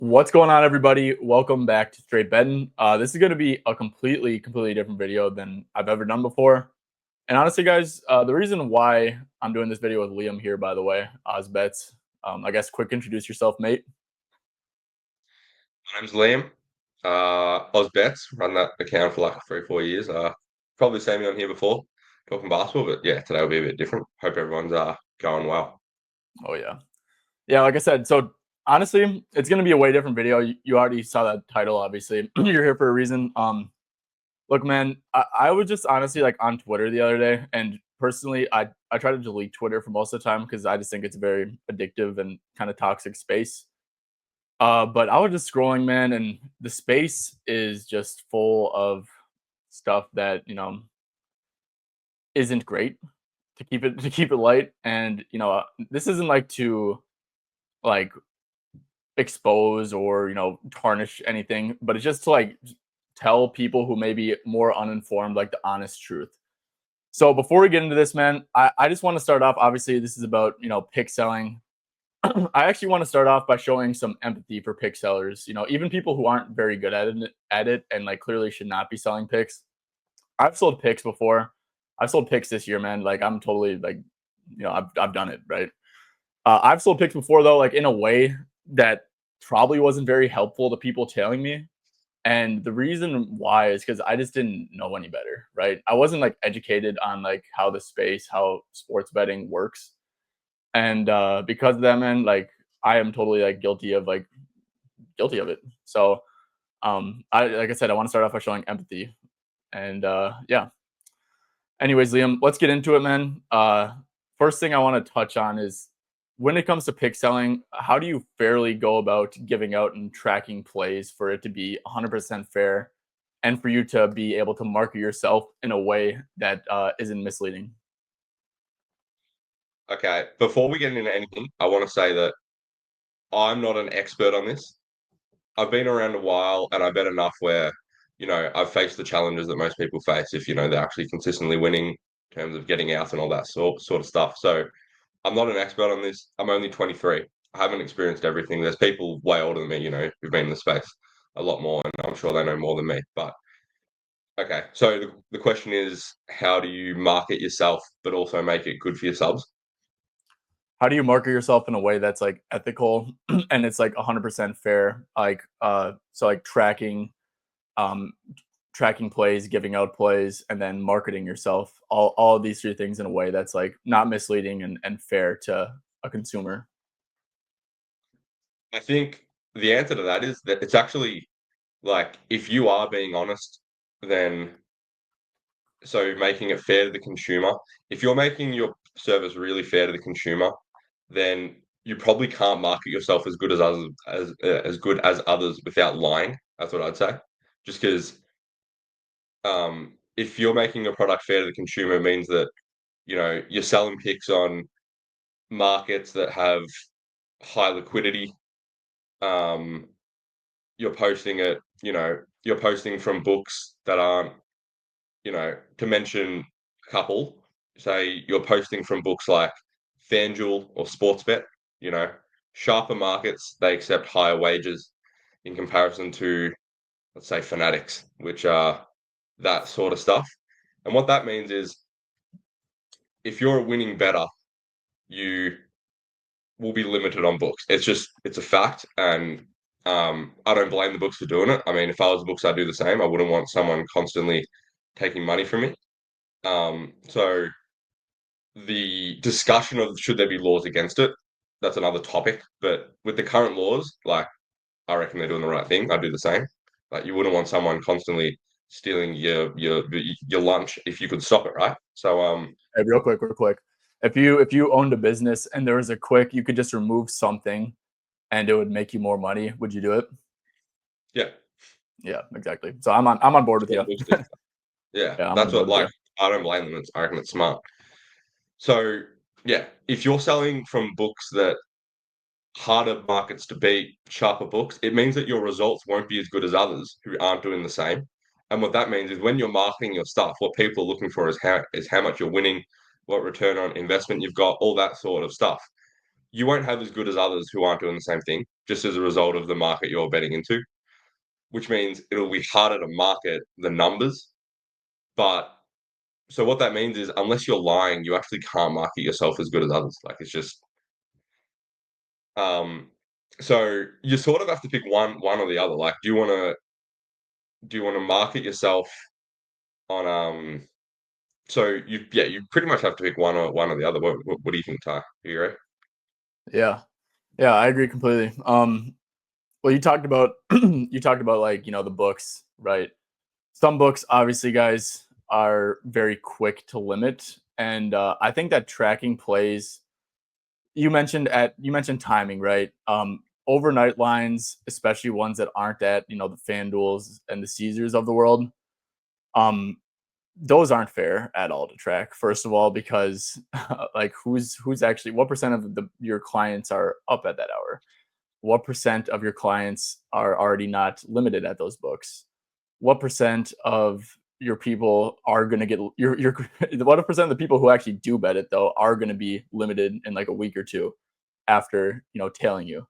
What's going on, everybody? Welcome back to Straight Betting. This is going to be a completely different video than I've ever done before. And honestly, guys, the reason why I'm doing this video with Liam here, by the way, Ozbets. I guess quick introduce yourself, mate. My name's Liam. Ozbets, run that account for like 3 or 4 years. Probably seen me on here before talking basketball, but yeah, today will be a bit different. Hope everyone's going well. Oh yeah, yeah. Like I said, so honestly, it's going to be a way different video. You already saw that title, obviously. You're here for a reason. Look, man, I was just honestly like on Twitter the other day, and personally, I try to delete Twitter for most of the time because I just think it's a very addictive and kind of toxic space. But I was just scrolling, man, and the space is just full of stuff that isn't great to keep it light. And this isn't like to like expose or tarnish anything, but it's just to like tell people who may be more uninformed like the honest truth. So before we get into this, man, I just want to start off. Obviously, this is about pick selling. I actually want to start off by showing some empathy for pick sellers. Even people who aren't very good at it and like clearly should not be selling picks. I've sold picks before. I've sold picks this year, man. Like I'm totally like, I've done it, right? I've sold picks before though, like in a way that probably wasn't very helpful to people telling me. And the reason why is because I just didn't know any better, right? I wasn't like educated on like how sports betting works. And because of that, man, like I am totally like guilty of it. So I like I said, I want to start off by showing empathy. And yeah. Anyways, Liam, let's get into it, man. First thing I want to touch on is when it comes to pick selling, how do you fairly go about giving out and tracking plays for it to be 100% fair and for you to be able to market yourself in a way that isn't misleading? Okay, before we get into anything, I want to say that I'm not an expert on this. I've been around a while and I bet enough where, I've faced the challenges that most people face if, they're actually consistently winning in terms of getting out and all that sort of stuff. So I'm not an expert on this. I'm only 23. I haven't experienced everything. There's people way older than me, who've been in the space a lot more, and I'm sure they know more than me. But okay, so the question is, how do you market yourself, but also make it good for your subs? How do you market yourself in a way that's like ethical and it's like 100% fair? Like, so like um, tracking plays, giving out plays, and then marketing yourself. All of these three things in a way that's like not misleading and fair to a consumer. I think the answer to that is that it's actually like if you are being honest, then so making it fair to the consumer. If you're making your service really fair to the consumer, then you probably can't market yourself as good as others as good as others without lying. That's what I'd say. Just because if you're making a product fair to the consumer, it means that you're selling picks on markets that have high liquidity. Um, you're posting it. You're posting from books that aren't. To mention a couple, say you're posting from books like FanDuel or Sportsbet. You know, sharper markets they accept higher wages in comparison to, let's say, Fanatics, which are that sort of stuff. And what that means is if you're winning better, you will be limited on books. It's a fact, and I don't blame the books for doing it. I mean, if I was the books, I'd do the same. I wouldn't want someone constantly taking money from me. So the discussion of should there be laws against it, that's another topic. But with the current laws, like I reckon they're doing the right thing. I'd do the same. Like you wouldn't want someone constantly stealing your lunch if you could stop it, right? So Hey, real quick. If you owned a business and there was a quick, you could just remove something and it would make you more money. Would you do it? yeah, Yeah, exactly. So I'm on board with you. yeah, Yeah, I'm that's on board what with like you. I don't blame them. I reckon it's smart. So yeah, if you're selling from books that harder markets to beat, sharper books, it means that your results won't be as good as others who aren't doing the same. And what that means is when you're marketing your stuff, what people are looking for is how much you're winning, what return on investment you've got, all that sort of stuff. You won't have as good as others who aren't doing the same thing just as a result of the market you're betting into, which means it'll be harder to market the numbers. But so what that means is unless you're lying, you actually can't market yourself as good as others. Like it's just um so you sort of have to pick one or the other. Like do you want to market yourself on so you pretty much have to pick one or the other. What do you think, Ty? You right? Yeah. Yeah, I agree completely. Well, you talked about you talked about like, the books, right? Some books obviously guys are very quick to limit, and I think that tracking plays, you mentioned timing, right? Overnight lines, especially ones that aren't at, the FanDuels and the Caesars of the world. Um those aren't fair at all to track. First of all, because like who's actually, what percent of your clients are up at that hour? What percent of your clients are already not limited at those books? What percent of your people are going to get your what percent of the people who actually do bet it though are going to be limited in like a week or two after, tailing you?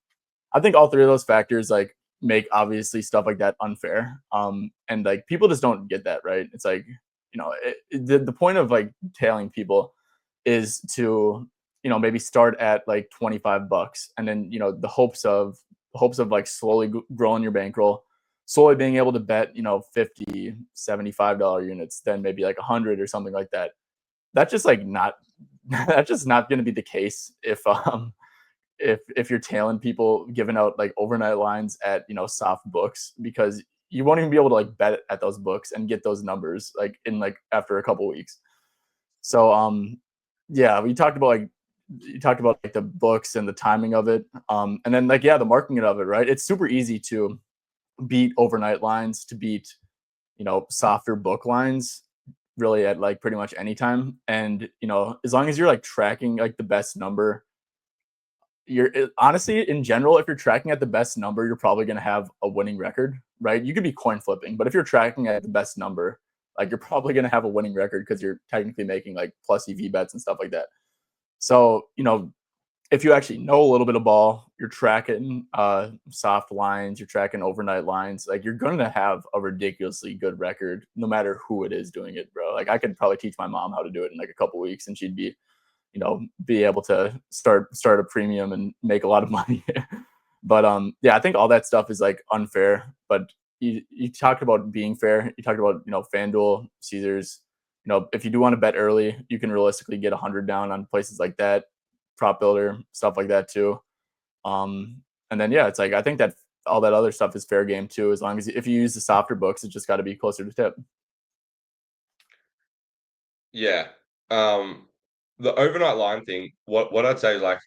I think all three of those factors like make obviously stuff like that unfair. And like people just don't get that, right? It's like, the point of like tailing people is to, maybe start at like 25 bucks, and then, the hopes of like slowly growing your bankroll, slowly being able to bet, 50, $75 units, then maybe like 100 or something like that. That's just like not that's just not going to be the case if you're tailing people giving out like overnight lines at, soft books, because you won't even be able to like bet at those books and get those numbers like in like after a couple weeks. So yeah, we talked about like you talked about like the books and the timing of it. And then like, yeah, the marketing of it, right? It's super easy to beat overnight lines, to beat, softer book lines really at like pretty much any time. And, as long as you're like tracking like the best number, honestly, in general, if you're tracking at the best number, you're probably going to have a winning record, right? You could be coin flipping, but if you're tracking at the best number, like you're probably going to have a winning record because you're technically making like plus EV bets and stuff like that. So, if you actually know a little bit of ball, you're tracking soft lines, you're tracking overnight lines, like you're going to have a ridiculously good record no matter who it is doing it, bro. Like I could probably teach my mom how to do it in like a couple weeks, and she'd be able to start a premium and make a lot of money. But yeah, I think all that stuff is like unfair. But you talked about being fair. You talked about, FanDuel, Caesars. If you do want to bet early, you can realistically get 100 down on places like that, Prop Builder, stuff like that too. And then yeah, it's like I think that all that other stuff is fair game too, as long as if you use the softer books, it's just got to be closer to tip. Yeah. Um, the overnight line thing, what I'd say is like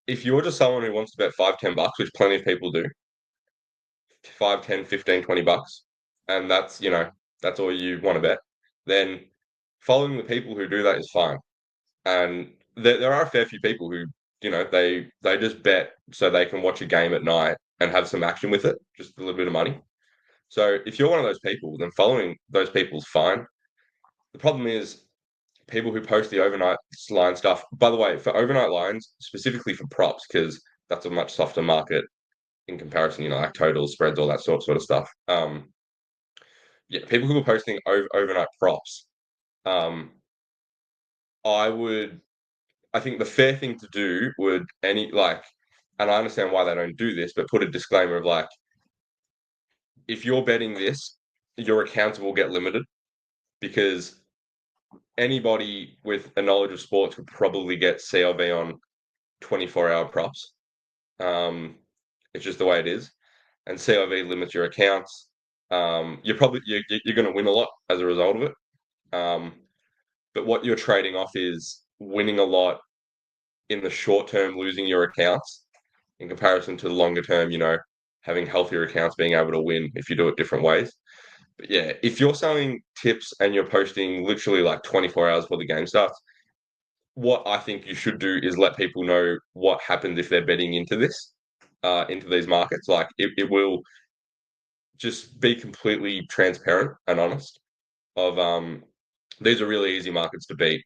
if you're just someone who wants to bet 5, 10 bucks, which plenty of people do, 5, 10, 15, 20 bucks, and that's all you want to bet, then following the people who do that is fine. And there are a fair few people who, they just bet so they can watch a game at night and have some action with it, just a little bit of money. So if you're one of those people, then following those people's fine. The problem is people who post the overnight line stuff. By the way, for overnight lines, specifically for props, because that's a much softer market in comparison, like totals, spreads, all that sort of stuff. Yeah, people who are posting overnight props, um, I would, I think the fair thing to do would and I understand why they don't do this, but put a disclaimer of like, if you're betting this, your accounts will get limited because anybody with a knowledge of sports could probably get CLV on 24-hour props. Um, it's just the way it is, and CLV limits your accounts. You're going to win a lot as a result of it. Um, but what you're trading off is winning a lot in the short term, losing your accounts in comparison to the longer term. Having healthier accounts, being able to win if you do it different ways. But yeah, if you're selling tips and you're posting literally like 24 hours before the game starts, what I think you should do is let people know what happens if they're betting into this, into these markets. Like it will just be completely transparent and honest. Of these are really easy markets to beat.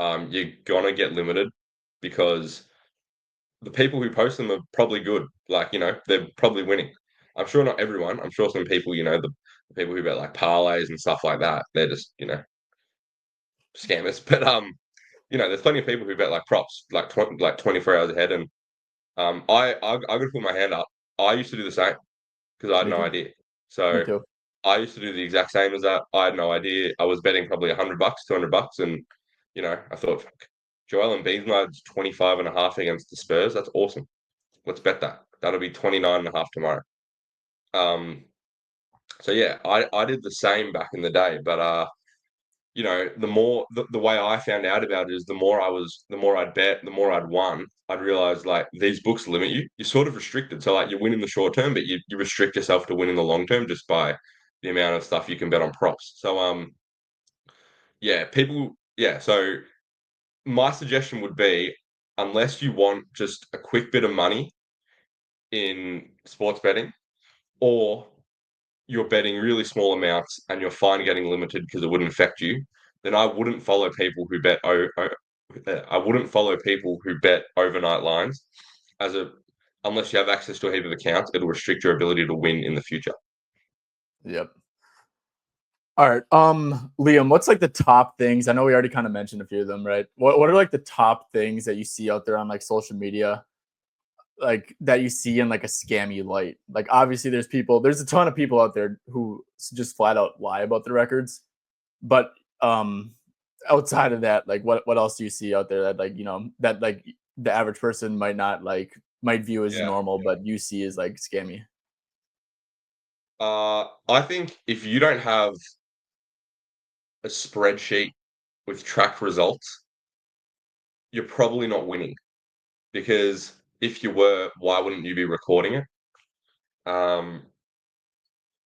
You're gonna get limited because the people who post them are probably good. Like, they're probably winning. I'm sure not everyone. I'm sure some people, the people who bet like parlays and stuff like that, they're just, scammers. But there's plenty of people who bet like props, like 24 hours ahead. And I got to put my hand up. I used to do the same because I had Me no too. idea. Me So too. I used to do the exact same as that. I had no idea. I was betting probably $100, $200, and I thought, fuck, Joel Embiid's 25 and a half against the Spurs. That's awesome. Let's bet that. That'll be 29 and a half tomorrow. Um, so yeah, I did the same back in the day, but the way I found out about it is the more I'd bet, the more I'd won. I'd realize like these books limit you. You're sort of restricted. So like you win in the short term, but you restrict yourself to win in the long term just by the amount of stuff you can bet on props. So so my suggestion would be unless you want just a quick bit of money in sports betting, or you're betting really small amounts and you're fine getting limited because it wouldn't affect you, then I wouldn't follow people who I wouldn't follow people who bet overnight lines as a unless you have access to a heap of accounts, it'll restrict your ability to win in the future. Yep. All right. Liam, what's like the top things? I know we already kind of mentioned a few of them, right? What are like the top things that you see out there on like social media, like that you see in like a scammy light? Like obviously there's a ton of people out there who just flat out lie about their records. But outside of that, like what else do you see out there that like, that like the average person might view as Yeah. normal, but you see as like scammy? I think if you don't have a spreadsheet with tracked results, you're probably not winning because if you were, why wouldn't you be recording it? Um,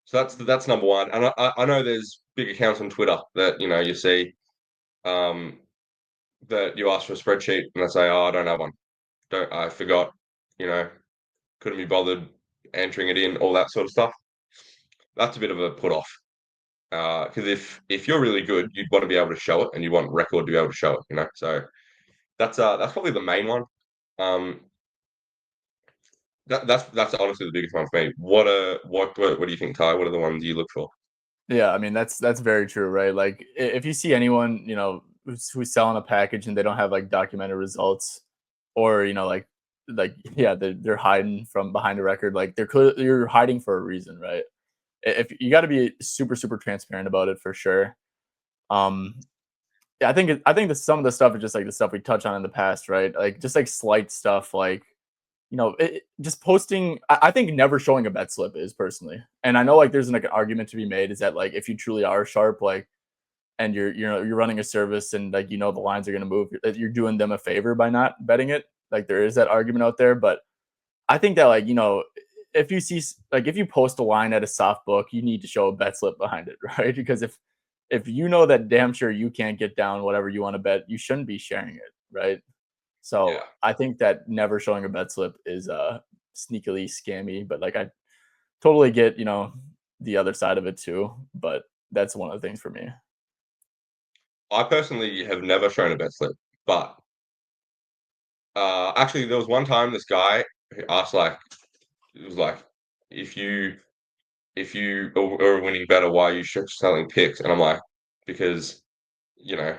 so that's number one. And I know there's big accounts on Twitter that you see um, that you ask for a spreadsheet and they say, "Oh, I don't have one. Don't I forgot? You know, couldn't be bothered entering it in, all that sort of stuff." That's a bit of a put off because if you're really good, you'd want to be able to show it, and you want record to be able to show it. So that's probably the main one. Um, that's honestly the biggest one for me. What do you think, Ty? What are the ones you look for? Yeah, I mean that's very true, right? Like if you see anyone, who's selling a package and they don't have like documented results, or like yeah, they're hiding from behind a record, like you're hiding for a reason, right? If you got to be super super transparent about it for sure. Um, yeah, I think that some of the stuff is just like the stuff we touched on in the past, right? Like just like slight stuff, like just posting. I think never showing a bet slip is personally, and I know like there's like an argument to be made is that like if you truly are sharp, like and you're running a service and like the lines are going to move, that you're doing them a favor by not betting it. Like there is that argument out there, but I think that like if you see like if you post a line at a soft book, you need to show a bet slip behind it, right? Because if you know that damn sure you can't get down whatever you want to bet, you shouldn't be sharing it, right? So Yeah, I think that never showing a bet slip is sneakily scammy, but like I totally get, the other side of it too. But that's one of the things for me. I personally have never shown a bet slip, but actually, there was one time this guy who asked like, it was like, if you are a winning better, why are you selling picks? And I'm like, because you know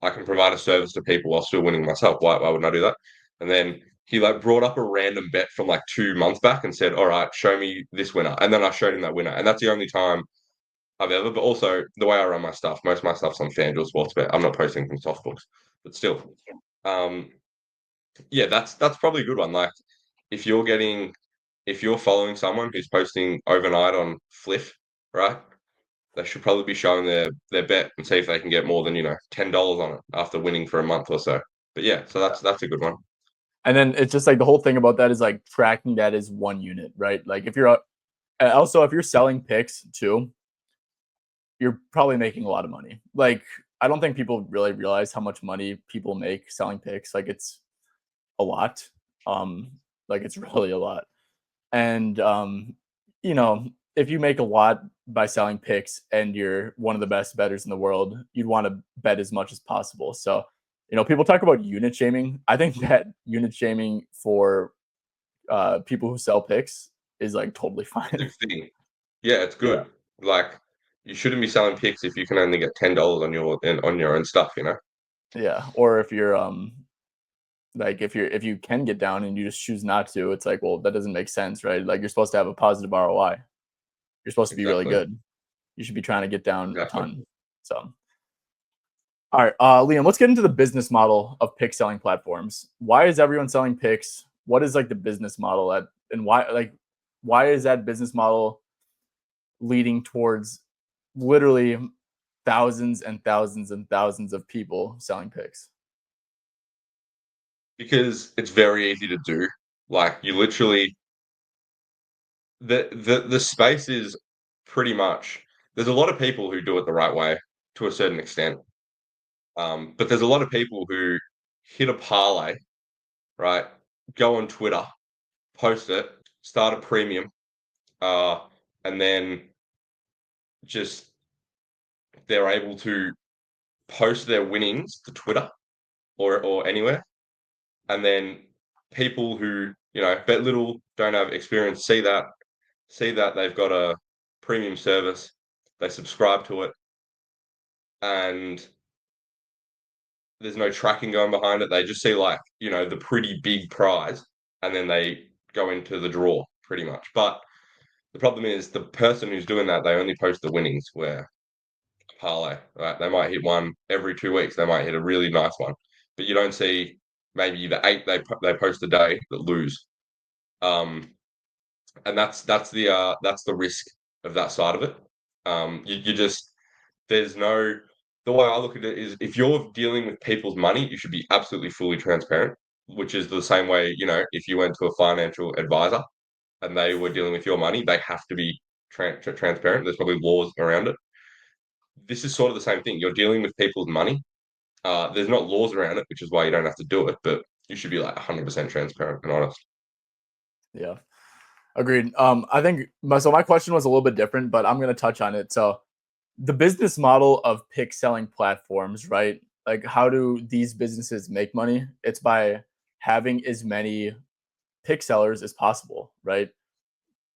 I can provide a service to people while still winning myself. Why wouldn't I do that? And then he like brought up a random bet from like 2 months back and said, "All right, show me this winner." And then I showed him that winner, and that's the only time I've ever. But also the way I run my stuff, most of my stuff's on FanDuel Sportsbet. I'm not posting from softbooks, but still, um, yeah, that's probably a good one. Like if you're getting if you're following someone who's posting overnight on Fliff, right? They should probably be showing their bet and see if they can get more than $10 on it after winning for a month or so. But yeah, so that's a good one. And then it's just like the whole thing about that is like tracking that as one unit, right? Like if you're also if you're selling picks too, you're probably making a lot of money. Like I don't think people really realize how much money people make selling picks. Like it's a lot. Um, like it's really a lot. And if you make a lot by selling picks and you're one of the best bettors in the world, you'd want to bet as much as possible. So People talk about unit shaming. I think that unit shaming for people who sell picks is like totally It's a fine. good thing. Yeah, it's Yeah, good. Like you shouldn't be selling picks if you can only get $10 on your own stuff, you know? yeah. Or if you're like if you can get down and you just choose not to, it's like, well, that doesn't make sense, right? Like you're supposed to have a positive ROI. You're supposed to be really Exactly. good. You should be trying to get down a Exactly. ton. So, all right, Liam, let's get into the business model of pick selling platforms. Why is everyone selling picks? What is like the business model at, and why is that business model leading towards literally thousands and thousands and thousands of people selling picks? Because it's very easy to do. Like you literally the space is pretty much there's a lot of people who do it the right way to a certain extent. But there's a lot of people who hit a parlay, right? Go on Twitter, post it, start a premium, uh, and then just they're able to post their winnings to Twitter or anywhere, and then people who bet little, don't have experience, see that they've got a premium service, they subscribe to it, and there's no tracking going behind it. They just see like the pretty big prize, and then they go into the draw pretty much. But the problem is the person who's doing that, they only post the winnings where parlay, right? They might hit one every 2 weeks. They might hit a really nice one, but you don't see maybe the eight they post a day that lose. Um, and that's the risk of that side of it. You just there's no the way I look at it is if you're dealing with people's money, you should be absolutely fully transparent, which is the same way, if you went to a financial advisor and they were dealing with your money, they have to be transparent. There's probably laws around it. This is sort of the same thing. You're dealing with people's money. There's not laws around it, which is why you don't have to do it, but you should be like 100% transparent and honest. Yeah, agreed. I think my question was a little bit different, but I'm going to touch on it. So, the business model of pick selling platforms, right? Like, how do these businesses make money? It's by having as many pick sellers as possible, right?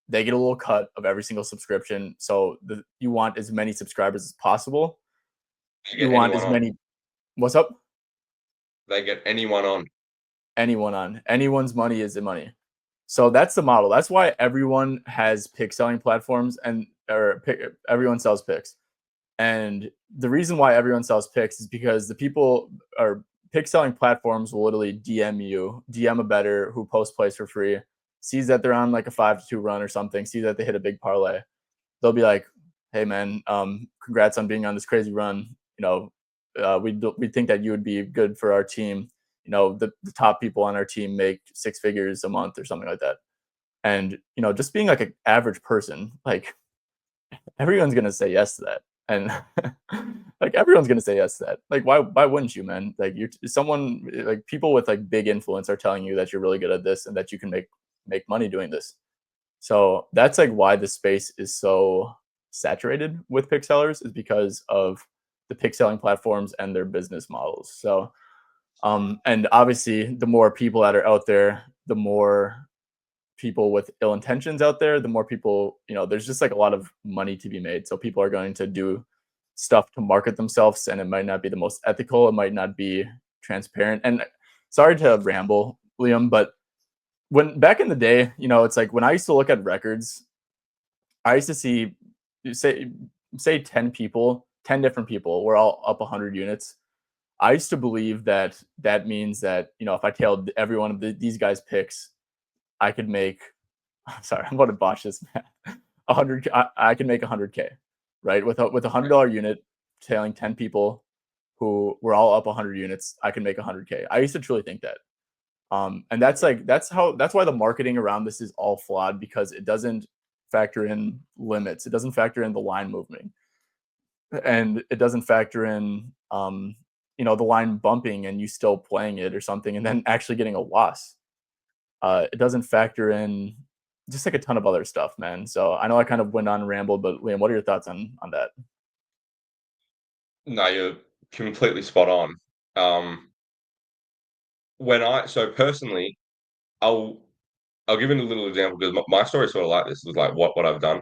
They get a little cut of every single subscription. So you want as many subscribers as possible. They You get want anyone as on. many. What's up? They get anyone on. Anyone on. Anyone's money is the money. So that's the model. That's why everyone has pick selling platforms everyone sells picks. And the reason why everyone sells picks is because the people are pick selling platforms will literally DM a better who post plays for free, sees that they're on like a 5-2 run or something, sees that they hit a big parlay. They'll be like, "Hey man, congrats on being on this crazy run. We think that you would be good for our team. The top people on our team make 6 figures a month or something like that." And just being like an average person, like everyone's gonna say yes to that, and like everyone's gonna say yes to that. Like why wouldn't you, man? Like you're someone like people with like big influence are telling you that you're really good at this and that you can make money doing this. So that's like why the space is so saturated with pick sellers is because of the pick selling platforms and their business models. So and obviously the more people that are out there, the more people with ill intentions out there, the more people, there's just like a lot of money to be made. So people are going to do stuff to market themselves and it might not be the most ethical, it might not be transparent. And sorry to ramble, Liam, but when back in the day, it's like when I used to look at records, I used to see say say 10 people, 10 different people, we're all up 100 units. I used to believe that that means that, if I tailed every one of these guys picks, I could make sorry, I'm about to botch this math. 100 I can make 100K, right? With a $100 unit tailing 10 people who were all up 100 units, I can make 100K. I used to truly think that. And that's why the marketing around this is all flawed because it doesn't factor in limits. It doesn't factor in the line movement, and it doesn't factor in the line bumping and you still playing it or something, and then actually getting a loss. It doesn't factor in just like a ton of other stuff, man. So I know I kind of went on and rambled, but Liam, what are your thoughts on that? No, you're completely spot on. So personally, I'll I'll give you a little example because my story is sort of like this. Is like what I've done.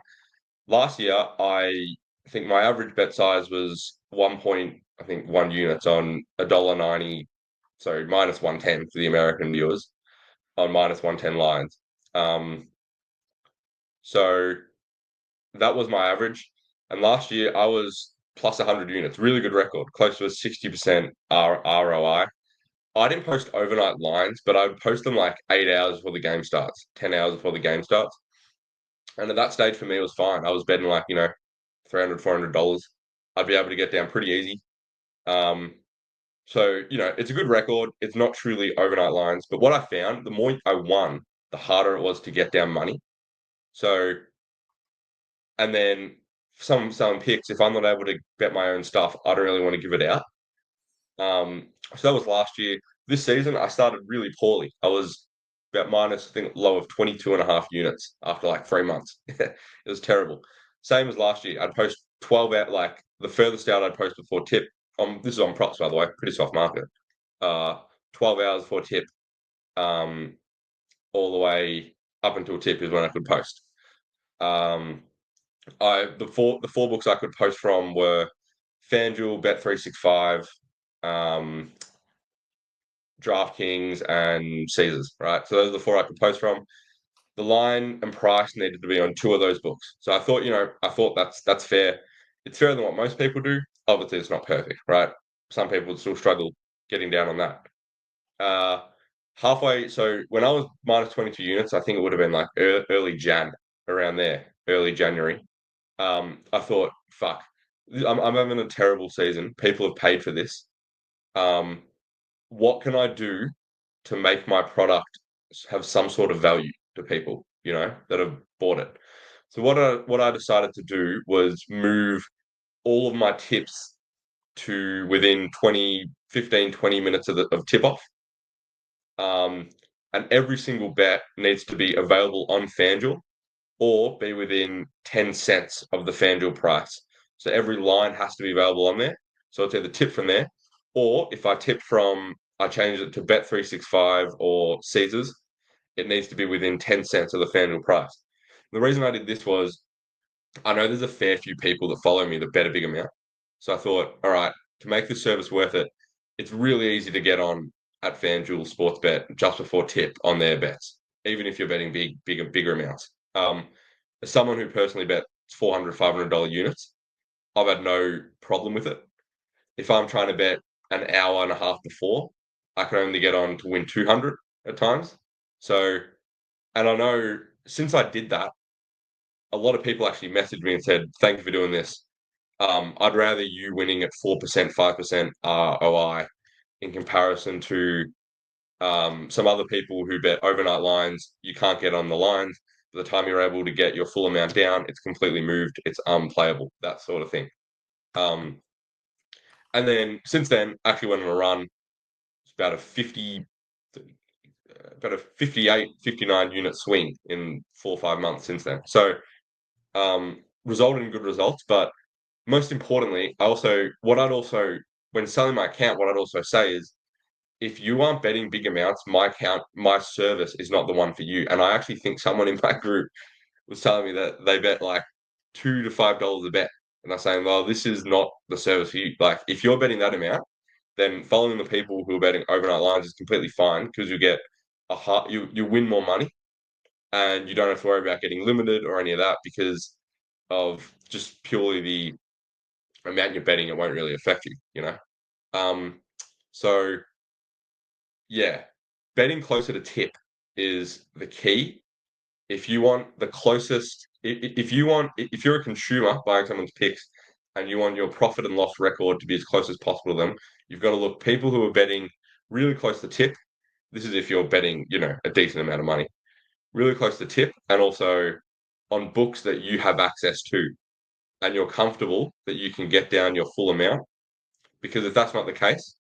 Last year, I think my average bet size was 1 units on $1.90, so -110 for the American viewers on -110 lines. Um, so that was my average. And last year I was plus 100 units, really good record, close to a 60% ROI. I didn't post overnight lines, but I would post them like 8 hours before the game starts, 10 hours before the game starts. And at that stage for me, it was fine. I was betting like, $300, $400. I'd be able to get down pretty easy. Um, so, it's a good record. It's not truly overnight lines. But what I found, the more I won, the harder it was to get down money. So, and then some picks, if I'm not able to bet my own stuff, I don't really want to give it out. So that was last year. This season, I started really poorly. I was about minus, I think, low of 22 and a half units after like 3 months. It was terrible. Same as last year. I'd post 12 out, like the furthest out I'd post before tip. This is on props, by the way, pretty soft market. Uh, 12 hours before tip, um, all the way up until tip is when I could post. Um, the four books I could post from were FanDuel, Bet365, um, DraftKings, and Caesars. Right, so those are the four I could post from. The line and price needed to be on two of those books. So I thought that's fair. It's fairer than what most people do. Obviously, it's not perfect, right? Some people would still struggle getting down on that. Uh, halfway. So when I was minus 22 units, I think it would have been like early Jan, around there, early January. I thought, fuck, I'm having a terrible season. People have paid for this. Um, what can I do to make my product have some sort of value to people, that have bought it? So what I decided to do was move all of my tips to within 20 minutes of tip off. Um, and every single bet needs to be available on FanDuel or be within 10 cents of the FanDuel price. So every line has to be available on there. So it's either tip from there, or if I change it to Bet365 or Caesars, it needs to be within 10 cents of the FanDuel price. The reason I did this was I know there's a fair few people that follow me that bet a big amount. So I thought, all right, to make this service worth it, it's really easy to get on at FanDuel Sportsbet just before tip on their bets, even if you're betting bigger amounts. As someone who personally bets $400, $500 units, I've had no problem with it. If I'm trying to bet an hour and a half before, I can only get on to win 200 at times. So, and I know since I did that, a lot of people actually messaged me and said, "Thank you for doing this. I'd rather you winning at 4%, 5% ROI in comparison to some other people who bet overnight lines. You can't get on the lines. By the time you're able to get your full amount down, it's completely moved. It's unplayable, that sort of thing." Um, and then since then, I actually went on a run. It's about a 58, 59 unit swing in 4 or 5 months since then. So resulted in good results. But most importantly, when selling my account, what I'd also say is if you aren't betting big amounts, my service is not the one for you. And I actually think someone in my group was telling me that they bet like $2 to $5 a bet. And I'm saying, well, this is not the service for you. Like, if you're betting that amount, then following the people who are betting overnight lines is completely fine because you win more money and you don't have to worry about getting limited or any of that because of just purely the amount you're betting. It won't really affect you. Um, so yeah, betting closer to tip is the key. If you want the closest, if you're a consumer buying someone's picks and you want your profit and loss record to be as close as possible to them, you've got to look people who are betting really close to tip. This is if you're betting, a decent amount of money, really close to tip, and also on books that you have access to and you're comfortable that you can get down your full amount. Because if that's not the case,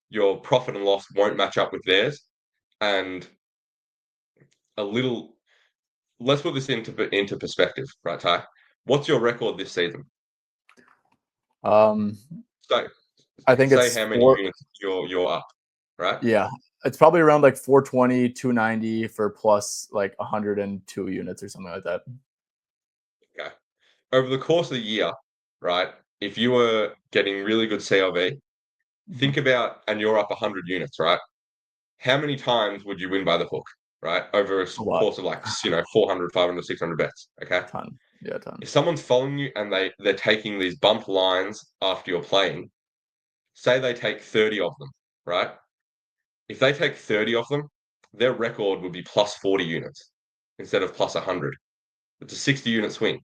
your profit and loss won't match up with theirs. And a little, let's put this into perspective, right, Ty? What's your record this season? Um, So, I think say it's how many four. units you're up, right? Yeah, It's probably around like 420, 290 for plus like 102 units or something like that. Okay. Over the course of the year, right? If you were getting really good CLV, think Mhm. about, and you're up 100 units, right? How many times would you win by the hook, right? Over a A lot, course of like, 400, 500, 600 bets, okay? ton, yeah, ton. If someone's following you and they're taking these bump lines after you're playing, say they take 30 of them, right? If they take 30 of them, their record would be plus 40 units instead of plus 100. It's a 60 unit swing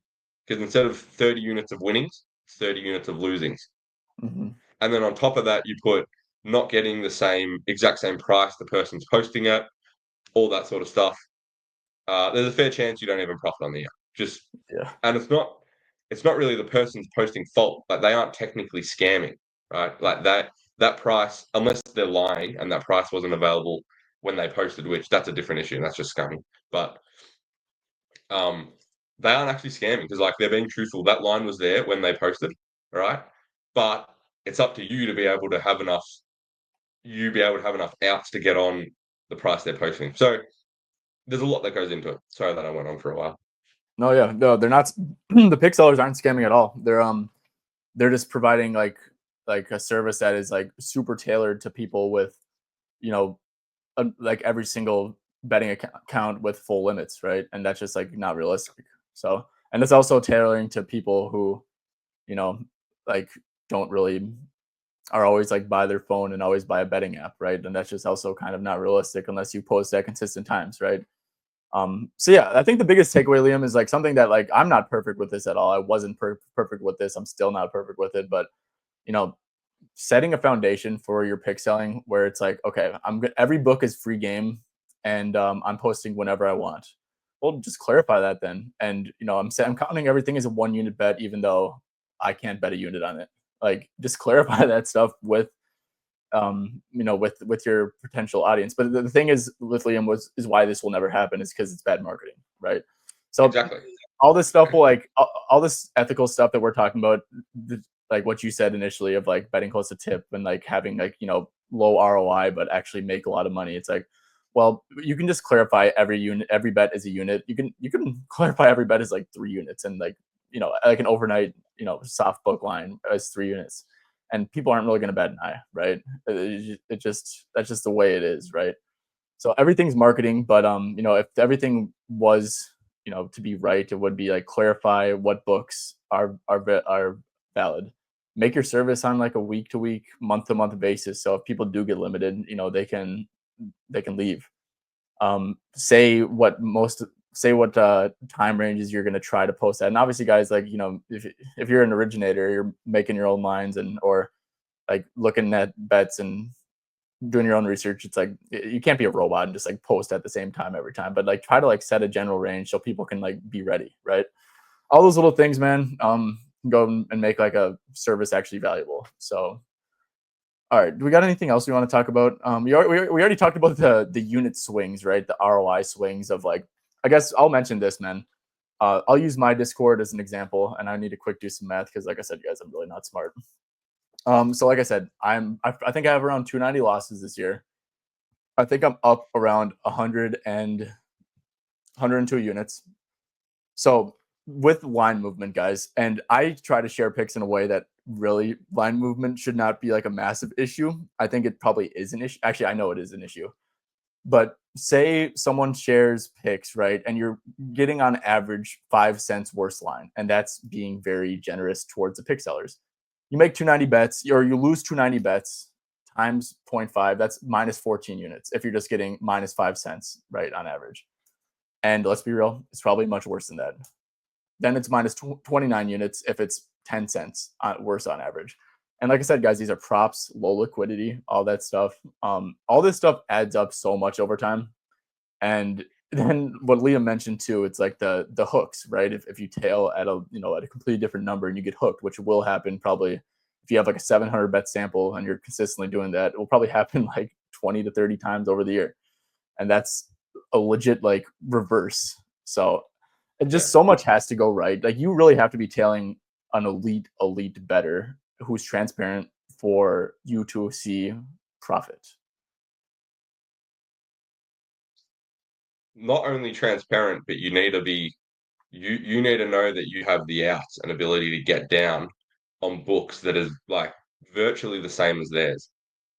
because instead of 30 units of winnings, it's 30 units of losings. Hmm. And then on top of that, you put not getting the same exact same price the person's posting at, all that sort of stuff. There's a fair chance you don't even profit on the year. Just Yeah. and it's not really the person's posting fault. Like they aren't technically scamming, right? Like that price, unless they're lying and that price wasn't available when they posted, which that's a different issue and that's just scumming. But um, they aren't actually scamming because like they're being truthful. That line was there when they posted, all right? But it's up to you to be able to have enough. You be able to have enough outs to get on the price they're posting. So there's a lot that goes into it. Sorry that I went on for a while. No, yeah, no, they're not. The pick sellers aren't scamming at all. They're just providing like a service that is like super tailored to people with you know like every single betting account with full limits, right? And that's just like not realistic. So, and it's also tailoring to people who you know like don't really are always like by their phone and always by a betting app, right? And that's just also kind of not realistic unless you post at consistent times, right? So yeah, I think the biggest takeaway, Liam, is like something that like I'm not perfect with this at all. I wasn't perfect with this. I'm still not perfect with it, but you know, setting a foundation for your pick selling where it's like, okay, I'm good. Every book is free game, and I'm posting whenever I want. Well, just clarify that then, and I'm counting everything as a 1 unit bet, even though I can't bet a unit on it. Like, just clarify that stuff with with your potential audience. But the thing is with Liam is why this will never happen is because it's bad marketing, right? So Exactly. all this stuff will like all this ethical stuff that we're talking about, like what you said initially of like betting close to tip and like having like low ROI but actually make a lot of money. It's like, well, you can just clarify every unit, every bet is a unit. You can clarify every bet is like 3 units and like like an overnight soft book line as 3 units, and people aren't really going to bet an eye, right? It just that's just the way it is, right? So everything's marketing, but if everything was to be right, it would be like clarify what books are valid. Make your service on like a week to week, month to month basis. So if people do get limited, they can leave. Say what time ranges you're going to try to post at, and obviously, guys, like if you're an originator, you're making your own lines and or like looking at bets and doing your own research. It's like you can't be a robot and just like post at the same time every time, but like try to like set a general range so people can like be ready, right? All those little things, man, go and make like a service actually valuable. So all right, do we got anything else we want to talk about? We already talked about the unit swings, right? The ROI swings of like, I guess I'll mention this, man. I'll use my Discord as an example, and I need to quick do some math because, like I said, guys, I'm really not smart. So like I said, I think I have around 290 losses this year. I think I'm up around 102 units. So with line movement, guys, and I try to share picks in a way that really line movement should not be like a massive issue. I think it probably is an issue. Actually, I know it is an issue. But say someone shares picks, right? And you're getting on average 5 cents worse line, and that's being very generous towards the pick sellers. You make 290 bets, or you lose 290 bets times zero point 0.5, that's minus 14 units if you're just getting minus 5 cents, right, on average. And let's be real, it's probably much worse than that. Then it's minus 29 units if it's 10 cents worse on average. And like I said, guys, these are props, low liquidity, all that stuff. All this stuff adds up so much over time. And then what Liam mentioned too, it's like the hooks, right? If you tail at a completely different number and you get hooked, which will happen probably if you have like a 700 bet sample and you're consistently doing that, it will probably happen like 20 to 30 times over the year. And that's a legit like reverse. So and Yeah. just so much has to go right. Like you really have to be tailing an elite better who's transparent for you to see profit. not only transparent, but you need to be you need to know that you have the outs and ability to get down on books that is like virtually the same as theirs.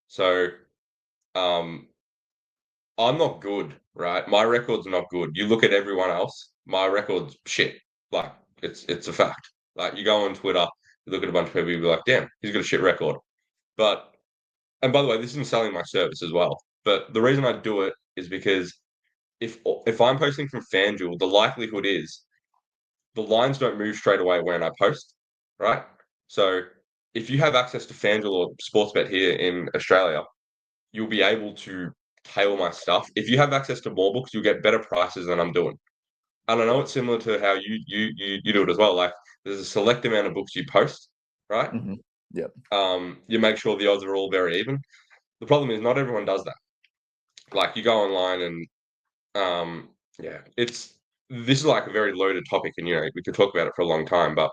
So um I'm not good, right? My record's not good. You look at everyone else, my record's shit. Like it's a fact. Like you go on Twitter, you look at a bunch of people, you be like, damn, he's got a shit record. But and by the way, this isn't selling my service as well. But the reason I do it is because if I'm posting from FanDuel, the likelihood is the lines don't move straight away when I post, right? So if you have access to FanDuel or Sportsbet here in Australia, you'll be able to tailor my stuff. If you have access to more books, you'll get better prices than I'm doing. And I know Yep. it's similar to how you do it as well. Like there's a select amount of books you post, right? Hmm. Yep. You make sure the odds are all very even. The problem is not everyone does that. Like you go online and yeah, it's this is like a very loaded topic, and we could talk about it for a long time. But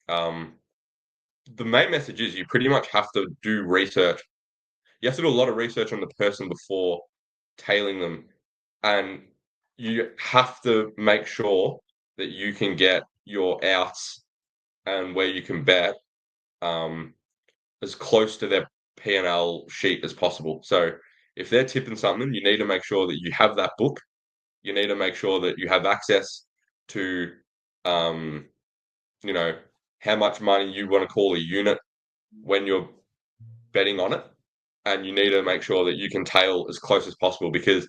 um, the main message is you pretty much have to do research. You have to do a lot of research on the person before tailing them, and you have to make sure that you can get your outs and where you can bet um, as close to their P&L sheet as possible. So if they're tipping something, you need to make sure that you have that book. You need to make sure that you have access to, um, you know, how much money you want to call a unit when you're betting on it. And you need to make sure that you can tail as close as possible because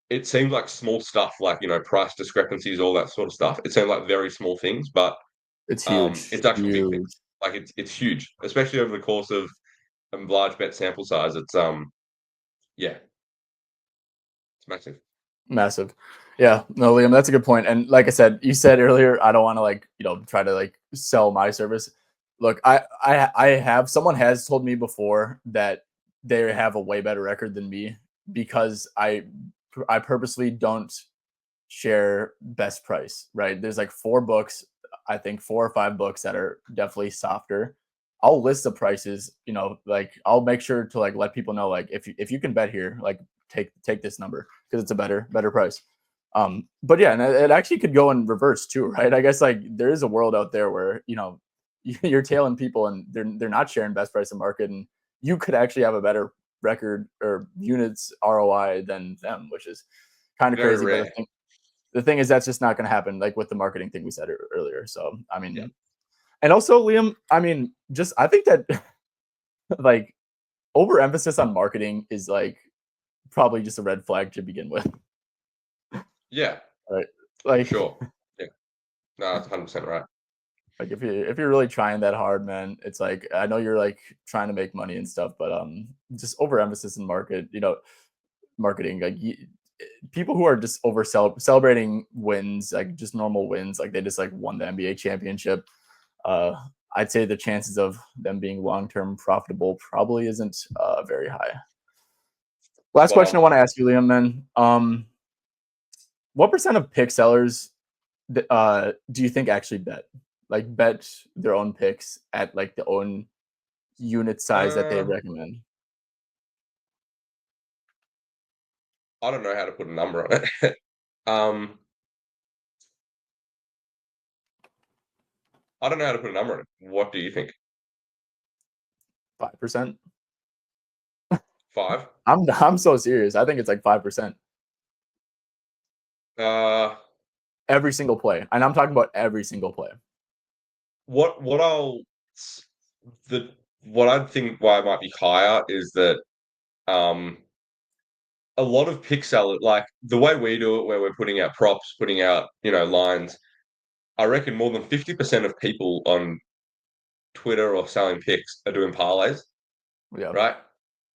it seems like small stuff like, price discrepancies, all that sort of stuff. It seems like very small things, but It's huge. it's actual big things. Huge. Like it's huge, especially over the course of a large bet sample size. It's yeah, it's massive. Massive. Yeah, no, Liam, that's a good point. And like I said, you said earlier, I don't want to like, try to like sell my service. Look, I have someone has told me before that they have a way better record than me because I purposely don't share best price, right? There's like four books, I think 4 or 5 books that are definitely softer. I'll list the prices, like I'll make sure to like let people know like if you can bet here, like take this number because it's a better price. But yeah, and it actually could go in reverse too, right? I guess like there is a world out there where, you're tailing people and they're not sharing best price in market and you could actually have a better record or units ROI than them, which is kind of Very crazy. But rare. the thing is that's just not going to happen like with the marketing thing we said earlier. So I Yeah. mean, and also Liam, I mean, just I think that like overemphasis on marketing is like probably just a red flag to begin with. Yeah, Right, for like sure. Yeah. No, that's 100% right. like if you're really trying that hard, man, it's like I know you're like trying to make money and stuff, but just overemphasis in marketing, like people who are just celebrating wins, like just normal wins, like they just like won the NBA championship. uh, I'd say the chances of them being long term profitable probably isn't very high. Last Spot question I on. want to ask you, Liam. Then, what percent of pick sellers do you think actually bet their own picks at like the own unit size that they Uh, recommend? I don't know how to put a number on it. um, I don't know how to put a number on it. What do you think? 5%. 5? I'm so serious. I think it's like 5% Uh, every single play, and I'm talking about every single play. what I'll s- the what I think why it might be higher is that um a lot of pixel like the way we do it, where we're putting out props, putting out lines. I reckon more than 50% of people on Twitter or selling picks are doing parlays, Yeah. right?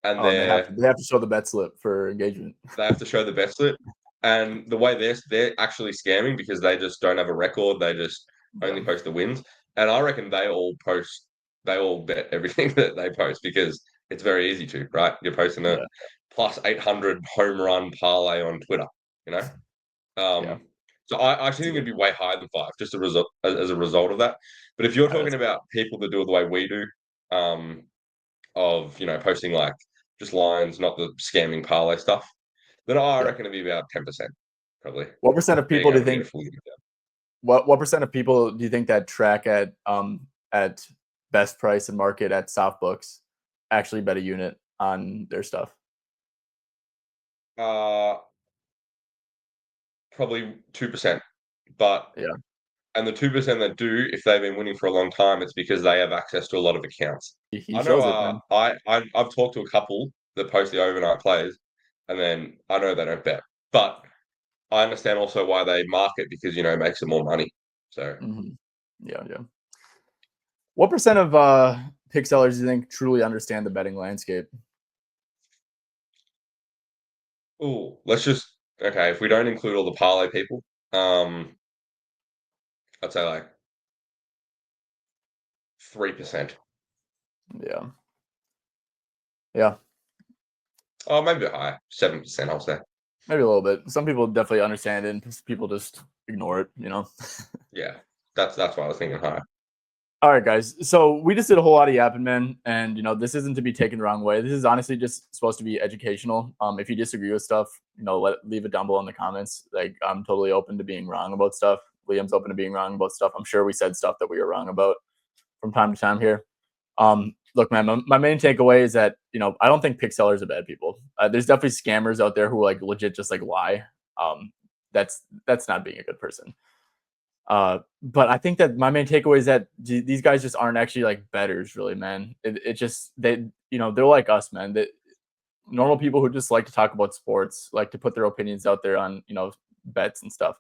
And Oh, and they have to show the bet slip for engagement. they have to show the bet slip. And the way they're actually scamming because they just don't have a record. They just Yeah. only post the wins. And I reckon they all bet everything that they post because it's very easy to, right? You're posting a Yeah. plus 800 home run parlay on Twitter, you know? Yeah. So I actually That's a think it'd good be point. way higher than 5, just a result as a result of that. But if you're All right, talking that's about people that do it the way we do, of posting like just lines, not the scamming parlay stuff, then I yeah. reckon it'd be about 10%. probably What percent of being people do able you to get a think? full unit. What percent of people do you think that track at best price and market at soft books actually bet a unit on their stuff? Uh, Probably 2%, but Yeah, and the 2% that do, if they've been winning for a long time, it's because they have access to a lot of accounts. he I know, shows it, man. I've talked to a couple that post the overnight plays, and then I know they don't bet, but I understand also why they market because, it makes them more money. So, Mhm. Yeah, yeah. What percent of pick sellers do you think truly understand the betting landscape? ooh, let's just okay, if we don't include all the parlay people, um, I'd say like 3%. Yeah, yeah, Oh, maybe a bit higher, 7%, I'll say. maybe a little bit. Some people definitely understand it, and people just ignore it. Yeah, that's why I was thinking higher. All right, guys. So we just did a whole lot of yapping, man, and this isn't to be taken the wrong way. This is honestly just supposed to be educational. If you disagree with stuff, leave it down below in the comments. Like, I'm totally open to being wrong about stuff. Liam's open to being wrong about stuff. I'm sure we said stuff that we were wrong about from time to time here. Look, man, my main takeaway is that I don't think pick sellers are bad people. There's definitely scammers out there who like legit just like lie. Um, that's not being a good person. But I think that my main takeaway is that these guys just aren't actually like betters, really, man. It just they're like us, man. That normal people who just like to talk about sports, like to put their opinions out there on bets and stuff.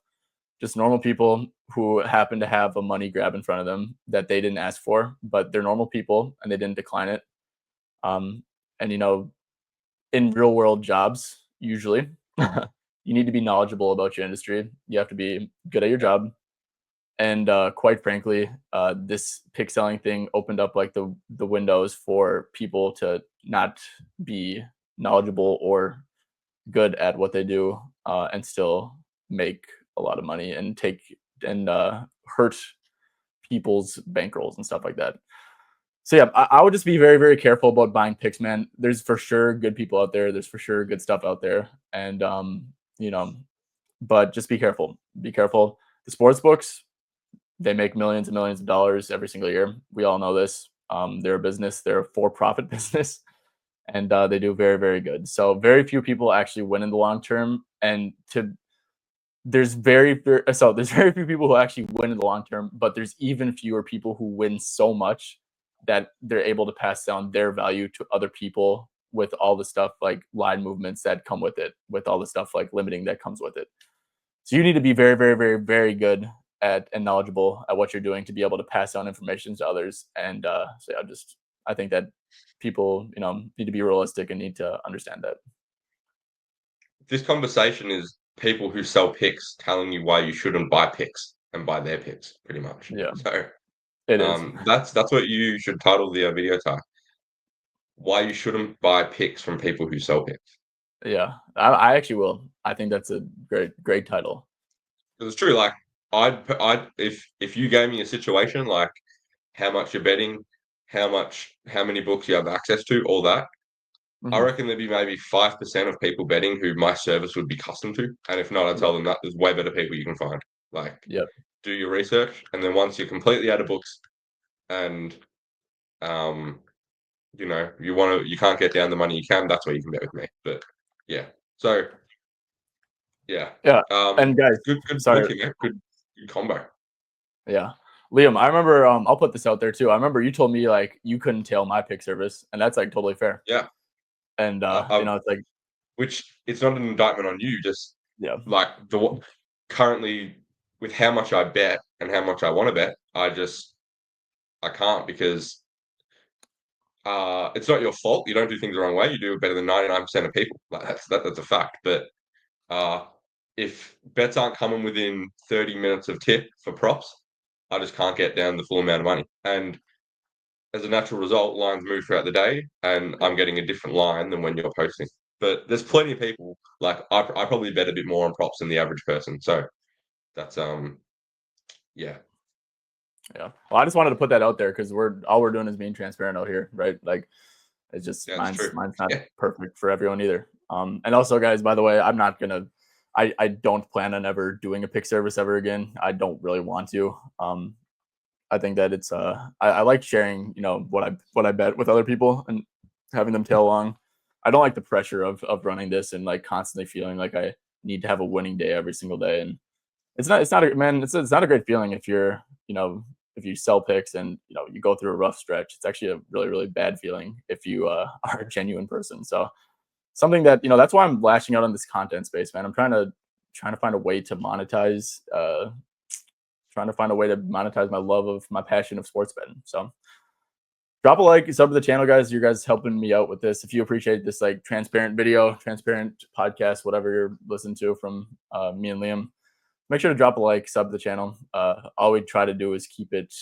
Just normal people who happen to have a money grab in front of them that they didn't ask for, but they're normal people and they didn't decline it. Um, and in real world jobs, usually, you need to be knowledgeable about your industry. You have to be good at your Yeah. job. And quite frankly, this pick selling thing opened up like the windows for people to not be knowledgeable or good at what they do, and still make a lot of money and hurt people's bankrolls and stuff like that. So yeah, I would just be very, very careful about buying picks, man. There's for sure good people out there. There's for sure good stuff out there, and you know, but just be careful. Be careful. The sports books, they make millions and millions of dollars every single year. We all know this. They're a business. They're a for-profit business, and they do very, very good. So very few people actually win in the long term, and there's very few people who actually win in the long term, but there's even fewer people who win so much that they're able to pass down their value to other people with all the stuff like line movements that come with it, with all the stuff like limiting that comes with it. So you need to be very, very, very, very good at and knowledgeable at what you're doing to be able to pass down information to others. And so yeah, I think that people, need to be realistic and need to understand that. This conversation is people who sell picks telling you why you shouldn't buy picks and buy their picks, pretty much. Yeah, So, it is. that's what you should title the video tag. Why you shouldn't buy picks from people who sell picks. Yeah, I actually will. I think that's a great, great title. 'Cause it's true, like, I'd if you gave me a situation, like, how much you're betting, how many books you have access to, all that, I Hmm. reckon there'd be maybe 5% of people betting who my service would be custom to, and if not, I'd tell Yep. them that there's way better people you can find. Like, Yep. do your research, and then once you're completely out of books and, um, you can't get down the money you can, that's where you can bet with me. But yeah. So, yeah. Yeah. And guys, Good sorry. thinking, man. Good combo. Yeah. Liam, I remember, I'll put this out there too. I remember you told me like you couldn't tail my pick service, and that's like totally fair. Yeah. And I've it's like, which it's not an indictment on you, just yeah, like currently with how much I bet and how much I want to bet, I can't because it's not your fault. You don't do things the wrong way. You do it better than 99% of people. Like that's a fact. But uh, if bets aren't coming within 30 minutes of tip for props, I just can't get down the full amount of money. And as a natural result, lines move throughout the day, and yeah, I'm getting a different line than when you're posting. But there's plenty of people like I probably bet a bit more on props than the average person. So that's yeah, yeah. Well, I just wanted to put that out there because we're doing is being transparent out here, right? Like, it's just yeah, it's true. mine's not Yeah, perfect for everyone either. And also, guys, by the way, I'm not gonna I don't plan on ever doing a pick service ever again. I don't really want to. I think that it's I like sharing, what I bet with other people and having them tail along. I don't like the pressure of running this and like constantly feeling like I need to have a winning day every single day. And it's not a man, it's not a great feeling if you're, if you sell picks and you go through a rough stretch. It's actually a really, really bad feeling if you are a genuine person. So something that, that's why I'm lashing out on this content space, man. I'm trying to find a way to monetize my love of my passion of sports betting. So drop a like, sub to the channel, guys. You guys helping me out with this. If you appreciate this like transparent video, transparent podcast, whatever you're listening to from me and Liam, make sure to drop a like, sub to the channel. All we try to do is keep it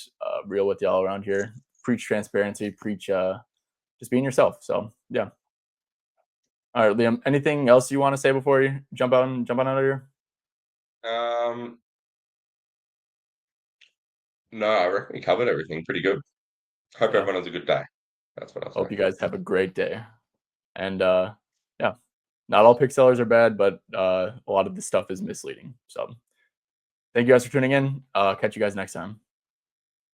real with y'all around here. Preach transparency, preach just being yourself. So yeah. All right, Liam. Anything else you want to say before you jump on out of here? No, I reckon we covered everything pretty good. Hope Yeah. everyone has a good day. That's what I'll Hope say. you guys have a great day. And yeah, not all pick sellers are bad, but a lot of this stuff is misleading. So thank you guys for tuning in. Catch you guys next time.